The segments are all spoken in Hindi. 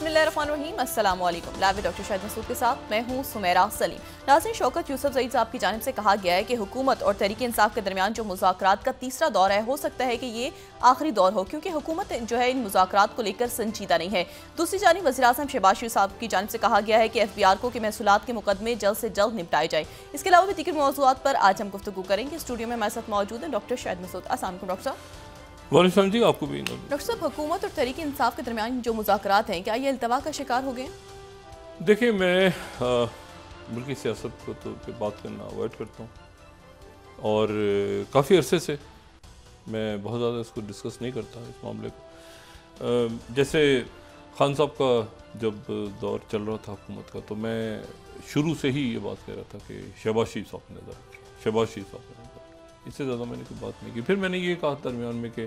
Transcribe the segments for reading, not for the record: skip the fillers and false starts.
बिस्मिल्लाहिर्रहमानिर्रहीम, अस्सलाम वालेकुम। लाइव डॉक्टर शाहिद मसूद के साथ मैं हूँ सुमेरा सलीम। नाज़रीन, शौकत यूसुफ ज़ईद साहब की जानिब से कहा गया है कि हुकूमत और तहरीक इंसाफ के दरमियान जो मुज़ाकरात का तीसरा दौर है, हो सकता है कि ये आखिरी दौर हो, क्योंकि हुकूमत जो है इन मुज़ाकरात को लेकर संजीदा नहीं है। दूसरी जानिब वज़ीर आज़म शहबाज शरीफ साहब की जानिब से कहा गया है कि FBR के महसूलात के मुकदमे जल्द से जल्द निपटाए जाए। इसके अलावा भी दीगर मौज़ूआत पर आज हम गुफ्तगू करेंगे। स्टूडियो में हमारे साथ मौजूद है डॉक्टर शाहिद मसूद। अस्सलाम वालेकुम डॉक्टर साहब। वालेकुम जी, आपको भी। डॉक्टर साहब, हुकूमत और तहरीक इंसाफ के दरमियान जो मुज़ाकरात हैं, क्या ये अल्तवा का शिकार हो गए? देखिए, मैं मुल्की सियासत को तो पे बात करना अवॉइड करता हूँ और काफ़ी अरसे से मैं बहुत ज़्यादा इसको डिस्कस नहीं करता इस मामले को। जैसे खान साहब का जब दौर चल रहा था हुकूमत का, तो मैं शुरू से ही ये बात कह रहा था कि शहबाज शरीफ साहब ने नज़र रखी, शहबाज शरीफ साहब ने नज़र रखी। इससे ज़्यादा मैंने कोई बात नहीं की। फिर मैंने ये कहा दरमियान में कि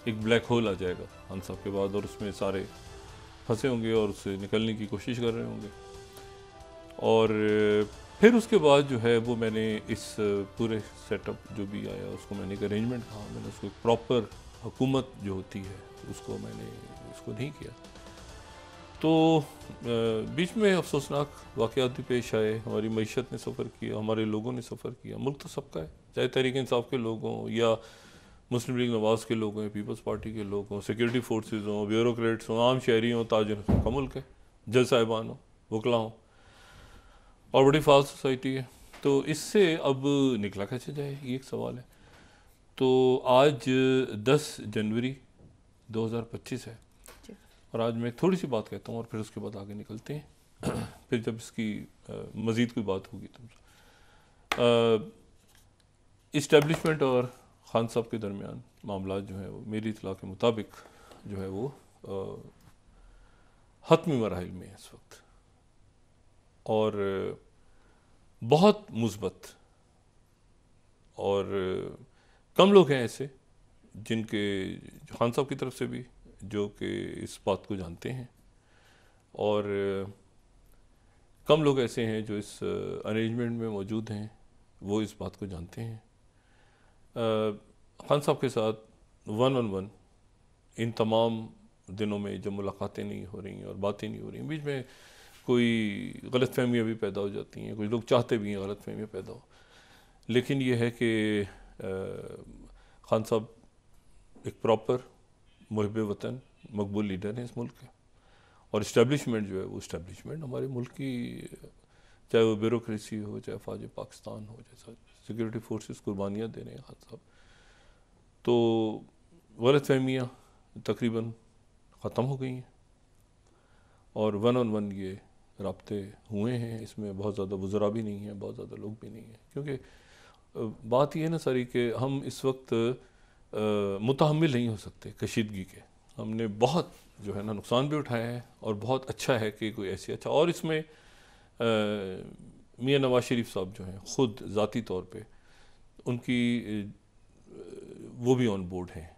एक ब्लैक होल आ जाएगा खान साहब के बाद और उसमें सारे फंसे होंगे और उससे निकलने की कोशिश कर रहे होंगे। और फिर उसके बाद जो है वो मैंने इस पूरे सेटअप जो भी आया उसको मैंने एक अरेंजमेंट कहा, मैंने उसको एक प्रॉपर हुकूमत जो होती है उसको मैंने उसको नहीं किया। तो बीच में अफसोसनाक वाक़यात भी पेश आए, हमारी मईशत ने सफ़र किया, हमारे लोगों ने सफ़र किया। मुल्क तो सबका है, चाहे तहरीक इंसाफ के लोग हों या मुस्लिम लीग नवाज़ के लोग हों, पीपल्स पार्टी के लोग हों, सिक्योरिटी फोर्सेज हों, ब्यूरोक्रेट्स हों, आम शहरी हों, ताजिर का मुल्क है, जज साहिबान हों, वकला हों, और बड़ी फास्ट सोसाइटी है। तो इससे अब निकला कैसे जाए, ये एक सवाल है। तो आज 10 जनवरी 2025 है और आज मैं थोड़ी सी बात कहता हूँ और फिर उसके बाद आगे निकलते हैं। फिर जब इसकी मज़ीद कोई बात होगी तुमसे। इस्टेब्लिशमेंट और खान साहब के दरमियान मामला जो है वो मेरी इतला के मुताबिक जो है वो हतमी मराहिल में है इस वक्त, और बहुत मुस्बत। और कम लोग हैं ऐसे जिनके खान साहब की तरफ से भी जो कि इस बात को जानते हैं, और कम लोग ऐसे हैं जो इस अरेंजमेंट में मौजूद हैं, वो इस बात को जानते हैं। खान साहब के साथ 1-on-1 इन तमाम दिनों में जब मुलाकातें नहीं हो रही हैं और बातें नहीं हो रही हैं, बीच में कोई गलतफहमियाँ भी पैदा हो जाती हैं, कुछ लोग चाहते भी हैं गलतफहमियाँ पैदा हो। लेकिन ये है कि खान साहब एक प्रॉपर मुहिब वतन मकबूल लीडर हैं इस मुल्क के, और इस्टेब्लिशमेंट जो है वो इस्टेब्लिशमेंट हमारे मुल्क की, चाहे वो ब्यूरोक्रेसी हो, चाहे फ़ौज पाकिस्तान हो, जैसा सिक्योरिटी फोर्सेस कुर्बानियाँ दे रहे हैं खान साहब। तो गलतफहमियाँ तकरीबन ख़त्म हो गई हैं और 1-on-1 ये राब्ते हुए हैं। इसमें बहुत ज़्यादा वज़रा भी नहीं है, बहुत ज़्यादा लोग भी नहीं हैं, क्योंकि बात ये है ना सारी कि हम इस वक्त मुतहम्मिल नहीं हो सकते कशीदगी के। हमने बहुत जो है ना नुकसान भी उठाया है, और बहुत अच्छा है कि कोई ऐसी अच्छा। और इसमें मियाँ नवाज शरीफ साहब जो हैं ख़ुद ज़ाती तौर पे उनकी वो भी ऑन बोर्ड हैं,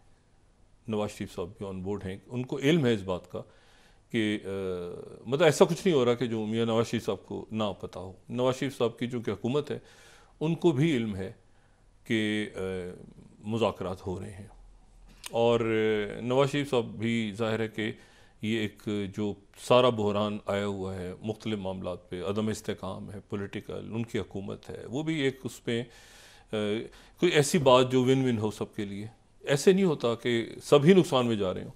नवाज शरीफ साहब भी ऑन बोर्ड हैं। उनको इल्म है इस बात का कि मतलब ऐसा कुछ नहीं हो रहा कि जो मियाँ नवाज शरीफ साहब को ना पता हो। नवाज शरीफ साहब की जो कि हुकूमत है उनको भी इल्म है कि मुज़ाकरात हो रहे हैं, और नवाज शरीफ साहब भी ज़ाहिर है कि ये एक जो सारा बहरान आया हुआ है मुख्तलिफ़ मामलात पे, अदम इस्तेकाम है, पॉलिटिकल उनकी हुकूमत है, वो भी एक उसमें कोई ऐसी बात जो विन विन हो सबके लिए। ऐसे नहीं होता कि सभी नुकसान में जा रहे हों,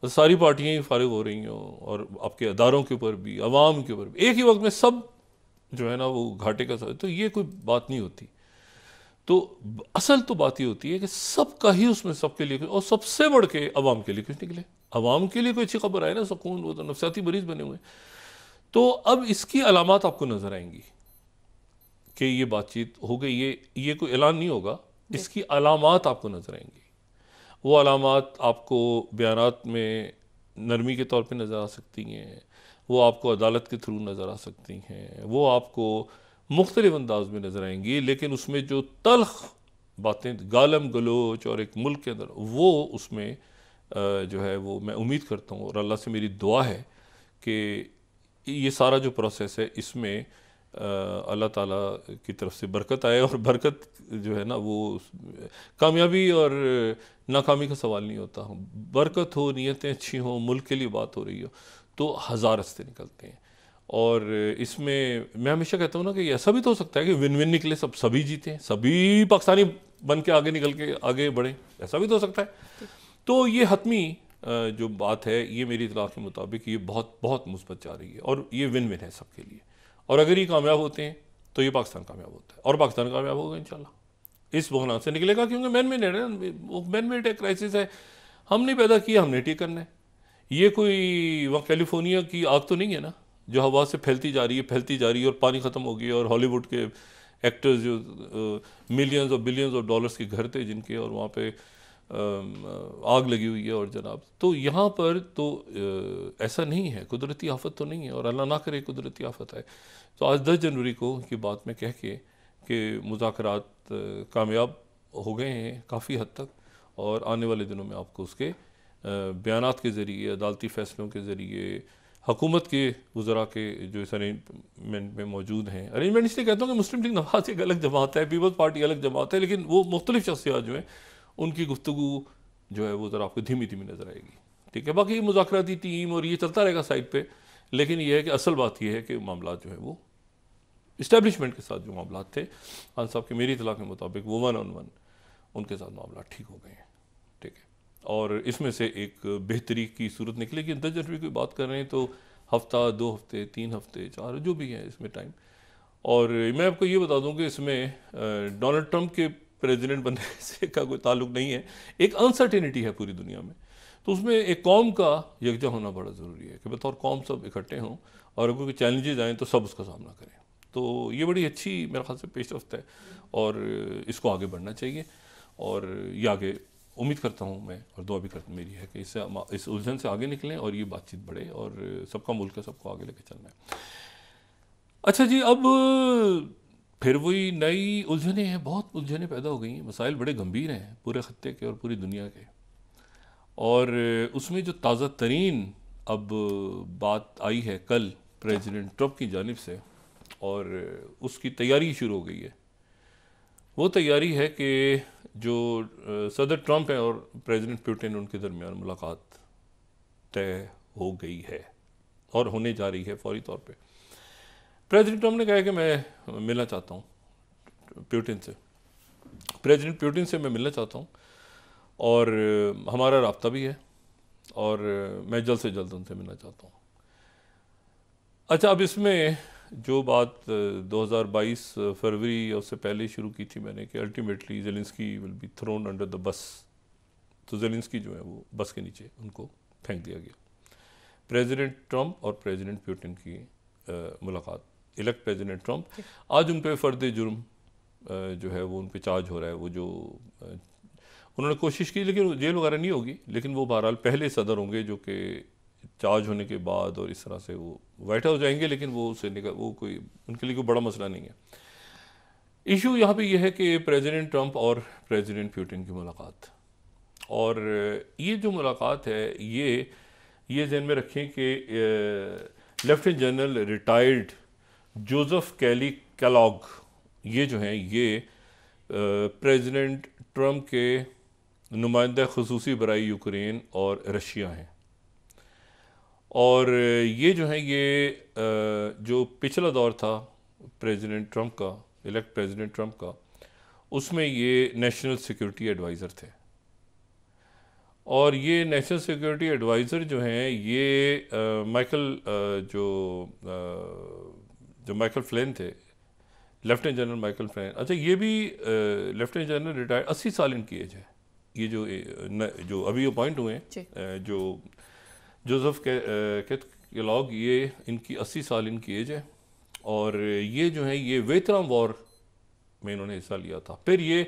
बस सारी पार्टियाँ ही फारिग हो रही हों और आपके अदारों के ऊपर भी, आवाम के ऊपर भी एक ही वक्त में सब जो है ना वो घाटे का। तो ये कोई बात नहीं होती। तो असल तो बात ये होती है कि सबका ही उसमें सबके लिए, और सबसे बढ़ के अवाम के लिए कुछ निकले, अवाम के लिए कोई अच्छी खबर आए ना, सुकून, वो तो नफसियाती मरीज बने हुए। तो अब इसकी अलामात आपको नज़र आएंगी कि ये बातचीत हो गई, ये कोई ऐलान नहीं होगा, इसकी अलामात आपको नज़र आएंगी। वो अलामात आपको बयानात में नरमी के तौर पे नज़र आ सकती हैं, वो आपको अदालत के थ्रू नज़र आ सकती हैं, वो आपको मुख्तलिफ अंदाज में नज़र आएंगी। लेकिन उसमें जो तल्ख बातें, गालम गलोच और एक मुल्क के अंदर, वो उसमें जो है वो मैं उम्मीद करता हूँ और अल्लाह से मेरी दुआ है कि ये सारा जो प्रोसेस है इसमें अल्लाह ताला की तरफ से बरकत आए। और बरकत जो है ना वो कामयाबी और नाकामी का सवाल नहीं होता, बरकत हो, नीयतें अच्छी हों, मुल्क के लिए बात हो रही हो, तो हज़ार रास्ते निकलते हैं। और इसमें मैं हमेशा कहता हूँ ना कि ऐसा भी तो हो सकता है कि विन विन निकले, सभी जीते हैं, सभी पाकिस्तानी बन के आगे निकल के आगे बढ़े, ऐसा भी तो हो सकता है। तो ये हतमी जो बात है, ये मेरी इतला के मुताबिक ये बहुत बहुत मुस्बत जा रही है और ये विन विन है सबके लिए। और अगर ये कामयाब होते हैं तो ये पाकिस्तान कामयाब होता है और पाकिस्तान कामयाब होगा इंशाल्लाह, इस बहरान से निकलेगा। क्योंकि मैन मेड है, वो मैन मेड क्राइसिस है, हम नहीं पैदा किया, हमने ठीक करना है। ये कोई वहाँ कैलिफोर्निया की आग तो नहीं है ना जो हवा से फैलती जा रही है और पानी ख़त्म हो गया और हॉलीवुड के एक्टर्स जो मिलियंस और बिलियंस ऑफ डॉलर्स के घर थे जिनके, और वहाँ पे आग लगी हुई है। और जनाब तो यहाँ पर तो ऐसा नहीं है, कुदरती आफत तो नहीं है, और अल्लाह ना करे कुदरती आफत है। तो आज 10 जनवरी को की बात में कह के कि मुज़ाकरात कामयाब हो गए हैं काफ़ी हद तक, और आने वाले दिनों में आपको उसके बयानात के ज़रिए, अदालती फ़ैसलों के ज़रिए, हुकूमत के वज़रा के जो इस अरेंजमेंट में मौजूद हैं, अरेंजमेंट इसलिए कहता हूँ कि मुस्लिम लीग नवाज़ एक अलग जमात है, पीपल्स पार्टी अलग जमात है, लेकिन वो मुख्तलिफ शख्सियात जो हैं उनकी गुफ्तगू जो है वो ज़रा आपको धीमी धीमी नज़र आएगी। ठीक है, बाकी मुज़ाकराती टीम और ये चलता रहेगा साइड पे, लेकिन ये है कि असल बात ये है कि मामला जो है वो इस्टेब्लिशमेंट के साथ जो मामला थे, खान साहब के मेरी इतला के मुताबिक वो 1-on-1 उनके साथ मामला ठीक हो गए हैं। ठीक है, और इसमें से एक बेहतरी की सूरत निकलेगी। 10 जनवरी की बात कर रहे हैं तो हफ्ता, 2 हफ्ते, 3 हफ्ते, 4 जो भी है इसमें टाइम। और मैं आपको ये बता दूं कि इसमें डोनाल्ड ट्रंप के प्रेसिडेंट बनने से का कोई ताल्लुक नहीं है, एक अनसर्टेनिटी है पूरी दुनिया में। तो उसमें एक कौम का यकजा होना बड़ा ज़रूरी है कि बतौर कौम सब इकट्ठे हों और अगर कोई चैलेंजेज आएँ तो सब उसका सामना करें। तो ये बड़ी अच्छी मेरे ख्याल से पेशरफ्त है और इसको आगे बढ़ना चाहिए। और ये आगे उम्मीद करता हूँ मैं, और दुआ भी करती मेरी है कि इससे इस उलझन से आगे निकलें और ये बातचीत बढ़े और सबका मुल्क है, सबको आगे लेके चलना है। अच्छा जी, अब फिर वही नई उलझने हैं, बहुत उलझने पैदा हो गई हैं, मसाइल बड़े गंभीर हैं पूरे खत्ते के और पूरी दुनिया के। और उसमें जो ताज़ा तरीन अब बात आई है कल प्रेसिडेंट ट्रंप की जानिब से, और उसकी तैयारी शुरू हो गई है। वो तैयारी है कि जो सदर ट्रंप हैं और प्रेसिडेंट पुतिन, उनके दरमियान मुलाकात तय हो गई है और होने जा रही है फौरी तौर पे। प्रेसिडेंट ट्रंप ने कहा है कि मैं मिलना चाहता हूँ पुतिन से, प्रेसिडेंट पुतिन से मैं मिलना चाहता हूँ और हमारा राब्ता भी है और मैं जल्द से जल्द उनसे मिलना चाहता हूँ। अच्छा, अब इसमें जो बात 2022 फरवरी और उससे पहले शुरू की थी मैंने कि ultimately Zelensky will be thrown under the bus, तो ज़ेलेंस्की जो है वो बस के नीचे उनको फेंक दिया गया। प्रेसिडेंट ट्रंप और प्रेसिडेंट पुतिन की मुलाकात, इलेक्ट प्रेसिडेंट ट्रंप, आज उन पर फ़र्द जुर्म जो है वो उन पर चार्ज हो रहा है। वो जो उन्होंने कोशिश की लेकिन जेल वगैरह नहीं होगी, लेकिन वो बहरहाल पहले सदर होंगे जो कि चार्ज होने के बाद और इस तरह से वो वाइट हाउस जाएंगे, लेकिन वो उससे वो कोई उनके लिए कोई बड़ा मसला नहीं है। इशू यहाँ पे ये है कि प्रेसिडेंट ट्रंप और प्रेसिडेंट पुतिन की मुलाकात, और ये जो मुलाकात है ये जहन में रखें कि लेफ्टिनेंट जनरल रिटायर्ड जोसेफ कैली केलॉग, ये जो हैं ये प्रेसिडेंट ट्रंप के नुमाइंदा खुसूसी बराई यूक्रेन और रशिया हैं। और ये जो है ये जो पिछला दौर था प्रेसिडेंट ट्रंप का, इलेक्ट प्रेसिडेंट ट्रंप का, उसमें ये नेशनल सिक्योरिटी एडवाइज़र थे। और ये नेशनल सिक्योरिटी एडवाइज़र जो हैं ये जो माइकल फ्लिन थे, लेफ्टिनेंट जनरल माइकल फ्लिन। अच्छा, ये भी लेफ्टिनेंट जनरल रिटायर्ड, 80 साल इनकी एज है। ये जो अभी अपॉइंट हुए हैं जो जोसेफ केलॉग, ये इनकी 80 साल इनकी एज है। और ये जो है ये वियतनाम वॉर में इन्होंने हिस्सा लिया था, फिर ये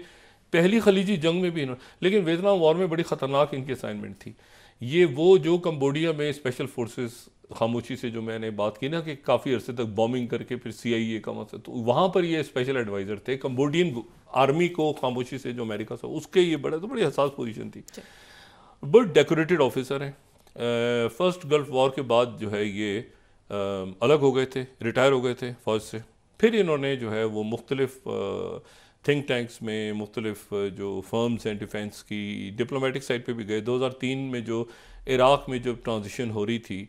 पहली खलीजी जंग में भी इन्होंने, लेकिन वियतनाम वॉर में बड़ी ख़तरनाक इनकी असाइनमेंट थी। ये वो जो कंबोडिया में स्पेशल फोर्सेस, खामोशी से जो मैंने बात की ना कि काफ़ी अरसे तक बॉम्बिंग करके फिर CIA का मतलब, तो वहाँ पर ये स्पेशल एडवाइज़र थे कंबोडियन आर्मी को, खामोशी से जो अमेरिका से, उसके ये बड़ी हसास पोजीशन थी। बट डेकोरेटेड ऑफिसर हैं। फर्स्ट गल्फ वॉर के बाद जो है ये अलग हो गए थे, रिटायर हो गए थे फ़ौज से। फिर इन्होंने जो है वो मुख्तलिफ थिंक टैंक्स में, मुख्तलिफ जो फर्म्स हैं डिफेंस की, डिप्लोमेटिक साइड पे भी गए। 2003 में जो इराक़ में जो ट्रांजिशन हो रही थी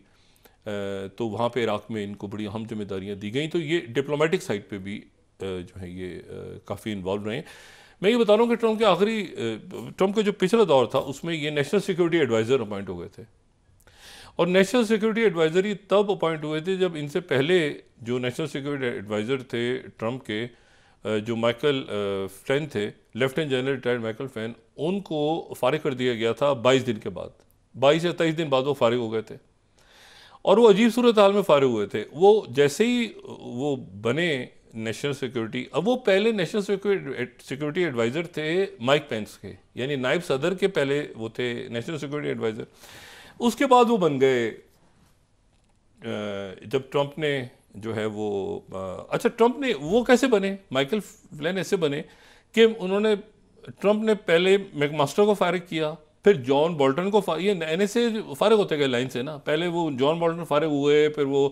तो वहाँ पे इराक़ में इनको बड़ी अहम जिम्मेदारियाँ दी गई। तो ये डिप्लोमेटिक साइड पे भी जो है ये काफ़ी इन्वॉल्व रहे हैं। मैं ये बता रहा हूँ कि ट्रम्प का जो पिछला दौर था उसमें ये नेशनल सिक्योरिटी एडवाइज़र अपॉइंट हो गए थे, और नेशनल सिक्योरिटी एडवाइज़र ये तब अपॉइंट हुए थे जब इनसे पहले जो नेशनल सिक्योरिटी एडवाइज़र थे ट्रम्प के, जो माइकल फ्लैन थे, लेफ्टिनेंट जनरल रिटायर्ड माइकल फ्लैन, उनको फारिग कर दिया गया था 22 दिन के बाद। 22 या 23 दिन बाद वो फारिग हो गए थे, और वो अजीब सूरत हाल में फारिग हुए थे। वो जैसे ही वो बने नेशनल सिक्योरिटी, अब वो पहले नेशनल सिक्योरिटी एडवाइज़र थे माइक पेंस के, यानी नायब सदर के पहले वो थे नेशनल सिक्योरिटी एडवाइज़र। उसके बाद वो बन गए जब ट्रम्प ने जो है वो अच्छा, ट्रम्प ने वो कैसे बने, माइकल फ्लैन ऐसे बने कि ट्रम्प ने पहले मैकमास्टर को फारिग किया, फिर जॉन बोल्टन को ये NSA फारिग होते गए लाइन से ना। पहले वो जॉन बोल्टन फारिग हुए, फिर वो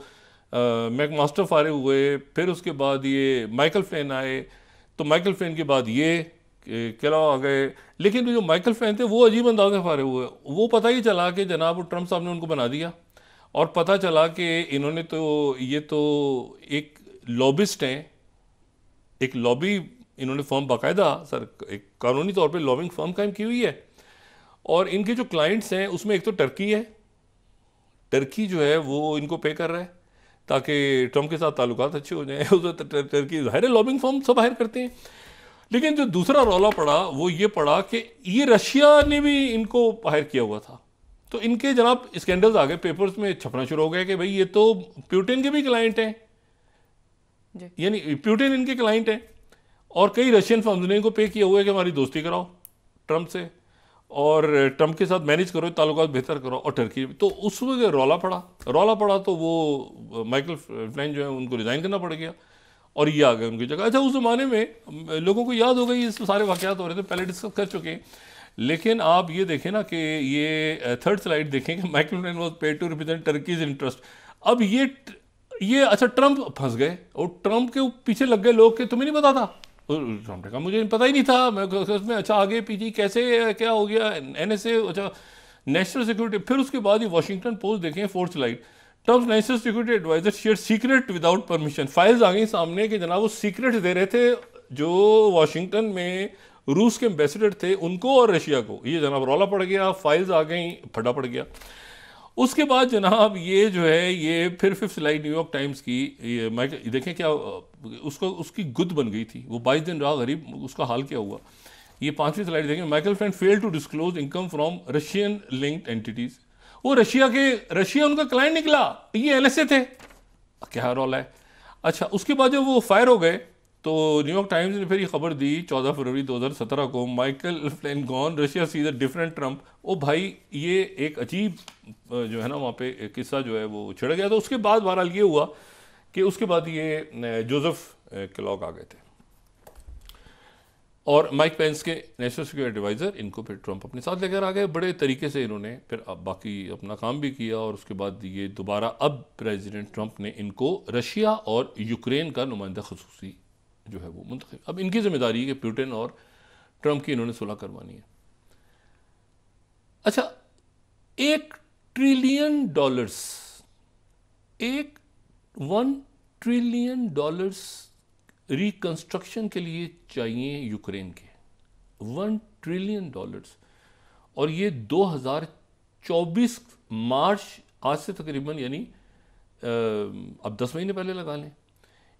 मैकमास्टर फारिग हुए, फिर उसके बाद ये माइकल फ्लैन आए, तो माइकल फ्लैन के बाद ये केला आ गए। लेकिन जो माइकल फ्लैन थे वो अजीब अंदाज से फारिग हुए। वो पता ही चला कि जनाब ट्रम्प साहब ने उनको बना दिया, और पता चला कि इन्होंने तो ये तो एक लॉबिस्ट हैं, एक लॉबी इन्होंने फर्म बाकायदा सर एक कानूनी तौर पे लॉबिंग फर्म कायम की हुई है, और इनके जो क्लाइंट्स हैं उसमें एक तो टर्की है। टर्की जो है वो इनको पे कर रहा है ताकि ट्रम्प के साथ ताल्लुकात अच्छे हो जाएं। टर्की ज़ाहिर लॉबिंग फर्म सब हायर करते हैं। लेकिन जो दूसरा रौला पड़ा वो ये पड़ा कि ये रशिया ने भी इनको हायर किया हुआ था। तो इनके जनाब स्कैंडल्स आ गए, पेपर्स में छपना शुरू हो गया कि भाई ये तो प्यूटिन के भी क्लाइंट हैं, यानी प्यूटिन इनके क्लाइंट हैं, और कई रशियन फर्म्स ने इनको पे किया हुआ है कि हमारी दोस्ती कराओ ट्रम्प से, और ट्रम्प के साथ मैनेज करो, ताल्लुकात बेहतर करो। और टर्की तो उस वक्त रौला पड़ा तो वो माइकल फ्लैन जो है उनको रिज़ाइन करना पड़ गया, और ये आ गए उनकी जगह। अच्छा, उस ज़माने में लोगों को याद हो गई, ये सारे वाक़यात हो रहे थे, पहले डिस्कस कर चुके हैं। लेकिन आप ये देखें ना कि ये थर्ड स्लाइड देखें कि Michael Flynn was paid to represent Turkey's interest. अब ये अच्छा, ट्रम्प फंस गए, और ट्रम्प के पीछे लग गए लोग कि तुम्हें नहीं पता था। ट्रम्प ने कहा मुझे पता ही नहीं था, मैं उसमें अच्छा आगे पीछे कैसे क्या हो गया, NSA, अच्छा नेशनल सिक्योरिटी। फिर उसके बाद ये वाशिंगटन पोस्ट देखें, fourth slide, Trump national security adviser share secret without permission. Files आ गई सामने कि जनाब वो सीक्रेट दे रहे थे जो वाशिंगटन में रूस के एम्बेसडर थे उनको और रशिया को। ये जनाब रौला पड़ गया, फाइल्स आ गई, फटा पड़ गया। उसके बाद जनाब ये जो है ये फिर फिफ्थ स्लाइड न्यूयॉर्क टाइम्स की, ये माइकल देखें क्या उसकी गुद बन गई थी, वो 22 दिन रहा गरीब, उसका हाल क्या हुआ। ये पांचवी स्लाइड देखें, Michael Flynn fail to disclose income from Russian linked entities. वो रशिया उनका क्लाइंट निकला, ये NSA थे, क्या रौला है। अच्छा, उसके बाद जब वो फायर हो गए तो न्यूयॉर्क टाइम्स ने फिर ये खबर दी 14 फरवरी 2017 को, Michael Flynn gone, Russia sees a different Trump. ओ भाई, ये एक अजीब जो है ना वहाँ पे किस्सा जो है वो छिड़ गया। तो उसके बाद बहरहाल ये हुआ कि उसके बाद ये जोसेफ केलॉग आ गए थे, और माइक पेंस के नेशनल सिक्योरिटी एडवाइज़र, इनको फिर ट्रम्प अपने साथ लेकर आ गए। बड़े तरीके से इन्होंने फिर अब बाकी अपना काम भी किया, और उसके बाद ये दोबारा अब प्रेसिडेंट ट्रम्प ने इनको रशिया और यूक्रेन का नुमाइंदा खसूसी जो है वो मुंतखब। अब इनकी जिम्मेदारी है कि पुतिन और ट्रम्प की इन्होंने सुलह करवानी है। अच्छा, $1 ट्रिलियन, $1 ट्रिलियन रिकंस्ट्रक्शन के लिए चाहिए यूक्रेन के, $1 ट्रिलियन। और ये 2024 मार्च, आज से तकरीबन यानी अब 10 महीने पहले लगा लें,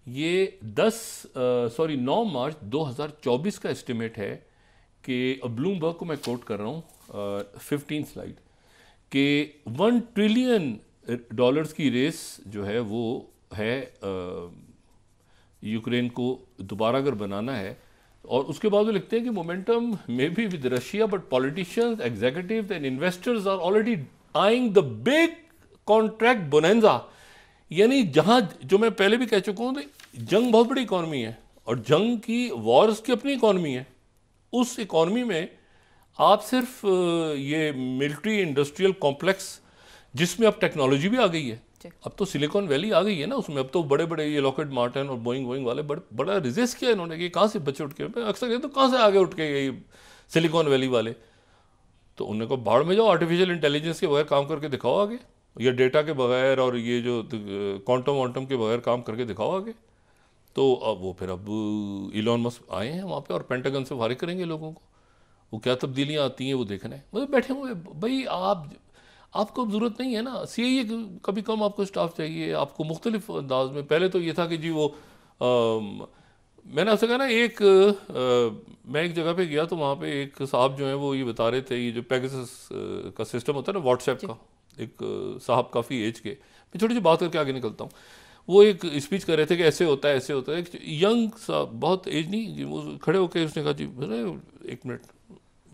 ये 9 मार्च 2024 का एस्टिमेट है कि ब्लूमबर्ग को मैं कोट कर रहा हूँ 15 स्लाइड, कि $1 ट्रिलियन की रेस जो है वो है यूक्रेन को दोबारा अगर बनाना है। और उसके बाद वो लिखते हैं कि momentum may be with Russia but politicians, executives and investors are already eyeing the big contract bonanza. यानी जहाँ, जो मैं पहले भी कह चुका हूँ, तो जंग बहुत बड़ी इकॉनमी है, और जंग की वॉर्स की अपनी इकॉनमी है। उस इकॉनमी में आप सिर्फ ये मिलिट्री इंडस्ट्रियल कॉम्प्लेक्स, जिसमें अब टेक्नोलॉजी भी आ गई है, अब तो सिलिकॉन वैली आ गई है ना, उसमें अब तो बड़े बड़े ये लॉकहीड मार्टिन और बोइंग वाले बड़ा रिजिस्ट किया इन्होंने कि कहाँ से बच्चे उठ के, अक्सर कहते तो कहाँ से आगे उठ के ये सिलिकॉन वैली वाले। तो उन्होंने कहा बाढ़ में जाओ, आर्टिफिशियल इंटेलिजेंस के बगैर काम करके दिखाओ आगे। या डेटा के बगैर और ये जो क्वांटम वांटम के बगैर काम करके दिखाओ आगे। तो अब वो फिर अब इलॉन मस्क आए हैं वहाँ पे और पेंटागन से फारिग करेंगे लोगों को। वो क्या तब्दीलियाँ आती हैं वो देखना है। मतलब बैठे हुए भाई, आपको ज़रूरत नहीं है ना CIA का भी कम आपको स्टाफ चाहिए, आपको मुख्तलिफ अंदाज में। पहले तो ये था कि जी वो मैंने आपसे कहा ना, मैं एक जगह पे गया तो वहाँ पे एक साहब जो हैं वो ये बता रहे थे, ये जो पेगासस का सिस्टम होता है ना व्हाट्सएप का, एक साहब काफ़ी एज के, मैं छोटी सी बात करके आगे निकलता हूँ। वो एक स्पीच कर रहे थे कि ऐसे होता है ऐसे होता है। एक यंग सा, बहुत एज नहीं, वो खड़े होकर उसने कहा जी एक मिनट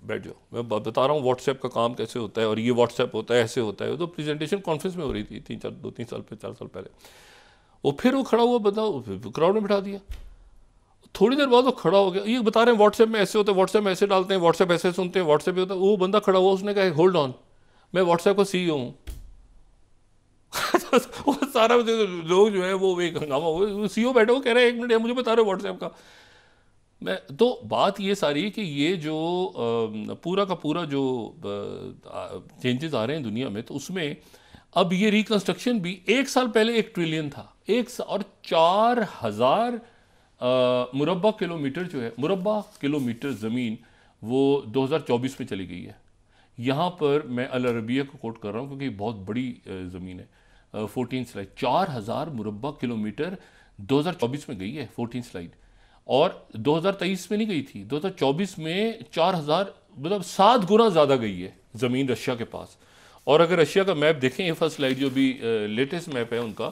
बैठ जाओ, मैं बता रहा हूँ व्हाट्सएप का काम कैसे होता है और ये व्हाट्सएप होता है ऐसे होता है। तो प्रेजेंटेशन कॉन्फ्रेंस में हो रही थी 2-3 साल 4 साल पहले। वो फिर वो खड़ा हुआ बताओ, क्राउड में बिठा दिया। थोड़ी देर बाद वो खड़ा हो गया, ये बता रहे हैं व्हाट्सएप में ऐसे होता है, व्हाट्सएप में ऐसे डालते हैं, व्हाट्सएप ऐसे सुनते हैं, व्हाट्सएप होता है। वो बंदा खड़ा हुआ, उसने कहा होल्ड ऑन, मैं व्हाट्सएप का CEO हूँ। वो सारा लोग जो है वो एक हंगामा हो, CEO बैठे वो कह रहे हैं 1 मिनट मुझे बता रहे हो व्हाट्सएप का। मैं तो बात ये सारी कि ये जो पूरा का पूरा जो चेंजेस आ रहे हैं दुनिया में, तो उसमें अब ये रिकंस्ट्रक्शन भी 1 साल पहले 1 ट्रिलियन था, और 4000 मुरब्बा किलोमीटर जो है, मुरब्बा किलोमीटर ज़मीन वो 2024 में चली गई है। यहाँ पर मैं अल अरबिया को कोट कर रहा हूँ क्योंकि बहुत बड़ी ज़मीन है। 14 स्लाइड, 4000 मुरब्बा किलोमीटर 2024 में गई है 14 स्लाइड, और 2023 में नहीं गई थी, 2024 में 4000, मतलब 7 गुना ज़्यादा गई है ज़मीन रशिया के पास। और अगर रशिया का मैप देखें, ये फर्स्ट स्लाइड जो भी लेटेस्ट मैप है उनका,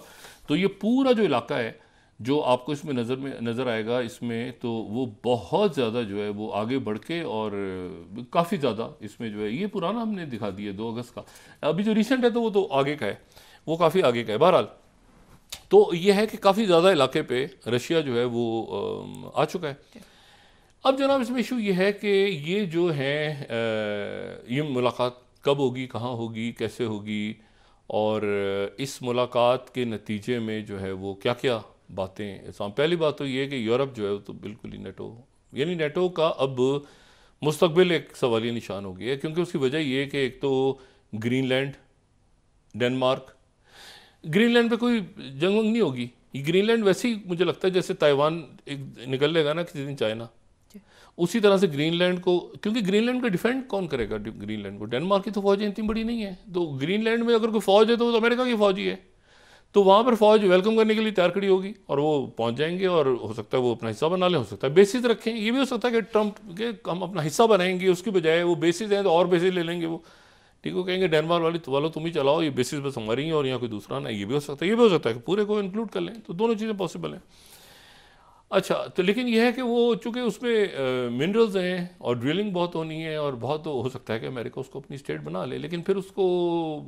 तो ये पूरा जो इलाका है जो आपको इसमें नज़र आएगा इसमें, तो वो बहुत ज़्यादा जो है वो आगे बढ़ के और काफ़ी ज़्यादा इसमें जो है, ये पुराना हमने दिखा दिया 2 अगस्त का, अभी जो रिसेंट है तो वो तो आगे का है, वो काफ़ी आगे का है। बहरहाल तो ये है कि काफ़ी ज़्यादा इलाके पे रशिया जो है वो आ चुका है। अब जनाब इसमें इशू ये है कि ये जो है ये मुलाकात कब होगी, कहाँ होगी, कैसे होगी, और इस मुलाकात के नतीजे में जो है वो क्या क्या बातें। पहली बात तो ये है कि यूरोप जो है वो तो बिल्कुल ही नेटो का अब मुस्तकबिल एक सवालिया निशान हो गया है, क्योंकि उसकी वजह ये है कि एक तो ग्रीनलैंड, डेनमार्क, ग्रीनलैंड पे कोई जंग वंग नहीं होगी। ये ग्रीनलैंड वैसे ही मुझे लगता है जैसे ताइवान एक निकल लेगा ना किसी दिन चाइना, उसी तरह से ग्रीनलैंड को, क्योंकि ग्रीनलैंड का डिफेंड कौन करेगा ग्रीनलैंड को? डेनमार्क की तो फौजें इतनी बड़ी नहीं है, तो ग्रीनलैंड में अगर कोई फौज है तो अमेरिका की फौज ही है, तो वहाँ पर फौज वेलकम करने के लिए तैयार खड़ी होगी और वो पहुँच जाएंगे, और हो सकता है वो अपना हिस्सा बना लें, हो सकता है बेसिस रखें, ये भी हो सकता है कि ट्रंप के हम अपना हिस्सा बनाएंगे, उसकी बजाय वो बेसिस हैं तो और बेसिस ले लेंगे वो, ठीक है, कहेंगे डेनमार्क वालों तुम ही चलाओ, ये बेसिस बस हमारी है और यहाँ कोई दूसरा ना। ये भी हो सकता है, ये भी हो सकता है कि पूरे को इंक्लूड कर लें, तो दोनों चीज़ें पॉसिबल हैं। अच्छा, तो लेकिन यह है कि वो चूँकि उसमें मिनरल्स हैं और ड्रिलिंग बहुत होनी है, और बहुत हो सकता है कि अमेरिका उसको अपनी स्टेट बना ले, लेकिन फिर उसको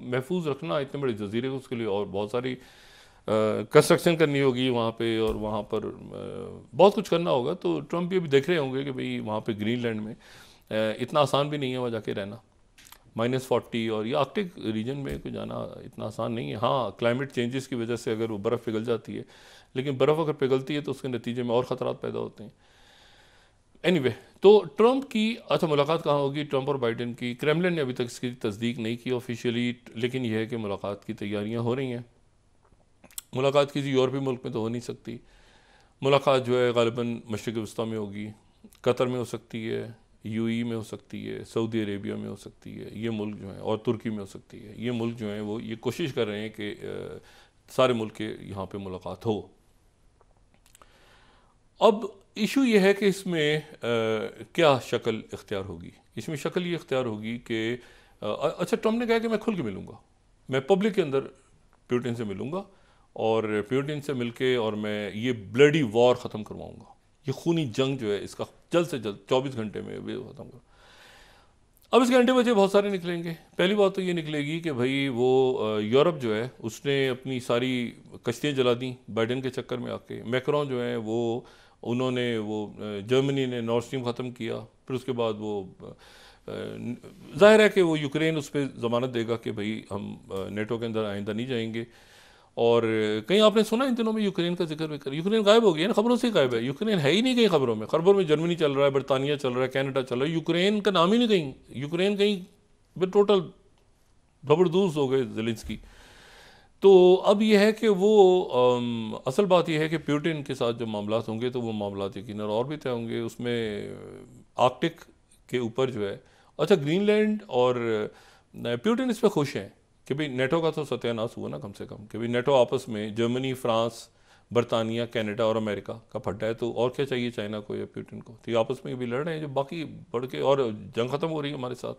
महफूज रखना इतने बड़े जजीरे को, उसके लिए और बहुत सारी कंस्ट्रक्शन करनी होगी वहाँ पे, और वहाँ पर बहुत कुछ करना होगा। तो ट्रंप ये भी देख रहे होंगे कि भाई वहाँ पे ग्रीनलैंड में इतना आसान भी नहीं है वहाँ जाके रहना, -40 और ये आर्कटिक रीजन में कोई जाना इतना आसान नहीं है। हाँ, क्लाइमेट चेंजेस की वजह से अगर वो बर्फ़ पिघल जाती है, लेकिन बर्फ़ अगर पिघलती है तो उसके नतीजे में और ख़तरात पैदा होते हैं। एनीवे, तो ट्रंप की अच्छा मुलाकात कहाँ होगी, ट्रंप और बाइडेन की? क्रेमलिन ने अभी तक इसकी तस्दीक नहीं की ऑफिशियली, लेकिन यह है कि मुलाकात की तैयारियाँ हो रही हैं। मुलाकात किसी यूरोपीय मुल्क में तो हो नहीं सकती। मुलाकात जो है ग़ालिबन मशरिक़ वस्ता में होगी, कतर में हो सकती है, UAE में हो सकती है, सऊदी अरेबिया में हो सकती है, ये मुल्क जो हैं, और तुर्की में हो सकती है। ये मुल्क जो हैं वो ये कोशिश कर रहे हैं कि सारे मुल्क के यहाँ पे मुलाकात हो। अब इशू ये है कि इसमें क्या शक्ल इख्तियार होगी? इसमें शक्ल ये इख्तियार होगी कि अच्छा, ट्रंप ने कहा कि मैं खुल के मिलूँगा, मैं पब्लिक के अंदर पुतिन से मिलूँगा, और पुतिन से मिलके और मैं ये ब्लडी वॉर ख़त्म करवाऊँगा, ये खूनी जंग जो है इसका जल्द से जल्द 24 घंटे में भी ख़त्म करो। अब इसके घंटे बचे बहुत सारे निकलेंगे। पहली बात तो ये निकलेगी कि भाई वो यूरोप जो है उसने अपनी सारी कश्तियाँ जला दी बाइडेन के चक्कर में आके। मैक्रोन जो है वो उन्होंने वो जर्मनी ने नॉर्थ स्ट्रीम ख़त्म किया, फिर उसके बाद वो जाहिर है कि वो यूक्रेन उस पर ज़मानत देगा कि भाई हम नेटो के अंदर आइंदा नहीं जाएंगे। और कहीं आपने सुना इन दिनों में यूक्रेन का जिक्र भी कर? यूक्रेन गायब हो गया ना, खबरों से ही गायब है। यूक्रेन है ही नहीं कहीं खबरों में। खबरों में जर्मनी चल रहा है, बरतानिया चल रहा है, कनाडा चल रहा है, यूक्रेन का नाम ही नहीं कहीं। यूक्रेन कहीं टोटल जबरदस्त हो गए ज़ेलेंस्की। तो अब यह है कि वो असल बात यह है कि प्यूटिन के साथ जो मामला होंगे तो वो मामला यकीनन और भी तय होंगे। उसमें आर्कटिक के ऊपर जो है, अच्छा ग्रीनलैंड और प्यूटिन इस पर खुश हैं कि भाई नेटो का तो सत्यानाश हुआ ना कम से कम, कि भाई नेटो आपस में जर्मनी, फ्रांस, बरतानिया, कनाडा और अमेरिका का फड्डा है, तो और क्या चाहिए चाइना को या प्यूटिन को। तो ये आपस में भी लड़ रहे हैं, जो बाकी बढ़ के और जंग ख़त्म हो रही है हमारे साथ।